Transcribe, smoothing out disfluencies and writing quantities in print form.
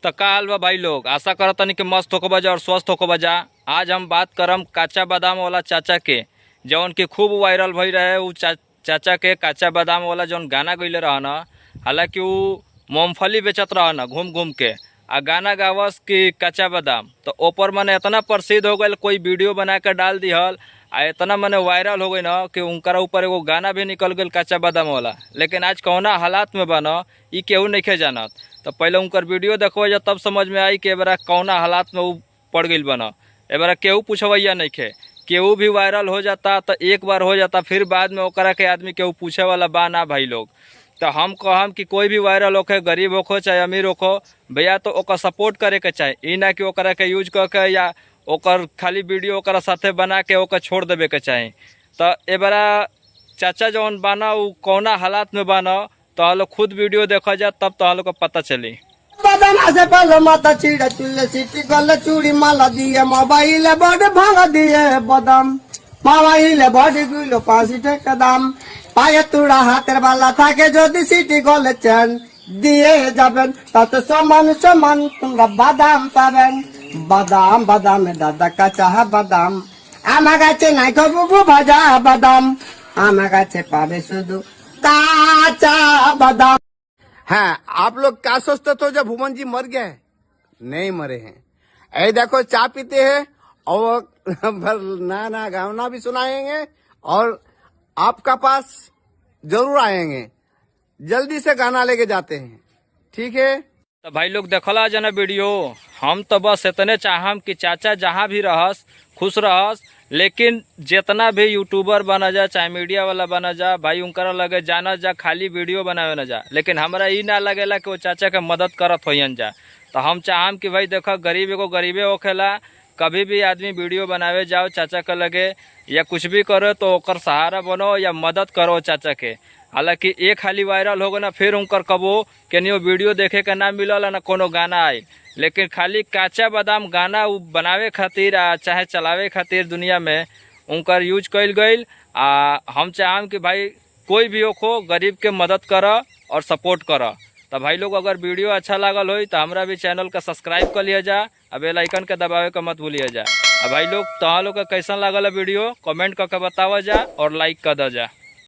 तो का हाल बा भाई लोग, आशा करतनी कि मस्त होको बजा और स्वस्थ होको बजा। आज हम बात करम काचा बादाम वाला चाचा के, जौन की खूब वायरल भई रहे। उ चाचा के काचा बादाम वाला जौन गाना गईले रहा न, हालांकि उ मूंगफली बेचत रहा न घूम घूम के, आ गाना गावस कि काचा बादाम। तो ऊपर मने इतना प्रसिद्ध हो गए, कोई वीडियो बना के डाल दिहल आ इतना मने वायरल हो गई न कि उनकरा ऊपर एगो गाना भी निकल गई काचा बादाम वाला। लेकिन आज कौना हालात में बा न ई केहू नइखे जानत। तो पहले उनकर वीडियो देखो जा तब समझ में आई कि एबरा कौना हालात में उ पड़ गई बना। एबरा केहू पूछवैया नइखे, केहू भी वायरल हो जाता तो एक बार हो जाता, फिर बाद में ओकरा के आदमी केहू पूछे वाला बा ना भाई लोग। तो हम कहम कि कोई भी वायरल होखे, गरीब होखो चाहे अमीर होखो, भैया तो ओकर सपोर्ट करे के चाहे, ई ना कि ओकरा के यूज करके या ओकर खाली वीडियो ओकरा साथे बना के ओकर छोड़ देवे के चाहे। तो एबरा चाचा जौन बाना उ कौना हालात में बाना, तो लोग खुद वीडियो देखा जा तब तो लोग को पता चली। बादाम से पहले माता चिड़ा चुल्ले सीटी गले चूड़ी माला दिए मोबाइल बड़ भांगा दिए बादाम मोबाइल बड़ गुलो 5 টাকা দাম পায়ে তুড়া হাতের বালা থাকে যদি সিটি গলে চেন দিয়ে যাবেন তাতে সমান সমান তোমরা বাদাম পাবেন। বাদাম বাদামে দাদা কাঁচা বাদাম আমার কাছে নাই কবু ভাজা বাদাম আমার কাছে পাবে শুধু কাঁচা বাদাম। हाँ, आप लोग क्या सोचते थे जब भुवन जी मर गए? नहीं मरे हैं। ऐ देखो चाय पीते हैं और ना गाना भी सुनाएंगे और आपका पास जरूर आएंगे। जल्दी से गाना लेके जाते हैं, ठीक है? तो भाई लोग देखला जना वीडियो। हम तो बस इतने चाहम कि चाचा जहाँ भी रहस खुश रहस, लेकिन जितना भी यूट्यूबर बना जा चाहे मीडिया वाला बना जा भाई, उनकरा लगे जाना जा खाली वीडियो बनावे न जा, लेकिन हमरा ई ना लगेला कि वो चाचा के मदद करत होयन जा। तो हम चाहम कि भाई देखो गरीब एगो गरीबे होखेला, कभी भी आदमी वीडियो बनावे जाओ चाचा के लगे या कुछ भी करो तो ओकर सहारा बनो या मदद करो चाचा के। हालांकि एक खाली वायरल हो गए ना, फिर उनकर कबो केनियो वीडियो देखे के ना मिलल ना कोनो गाना आई, लेकिन खाली काचा बादाम गाना उ बनावे खातिर आ चाहे चलावे खातिर दुनिया में उनकर यूज कइल गइल। हम चाहम कि भाई कोई भी हो गरीब के मदद कर और सपोर्ट कर। तो भाई लोग अगर वीडियो अच्छा लागल हो तो हमरा भी चैनल का सब्सक्राइब कर लिया जा, अब बेल आइकन के दबावे का मत भूलिए जा। भाई लोग तहाँ लोग का कैसा लागल वीडियो कमेंट करके बतावा जा और लाइक कर द जा।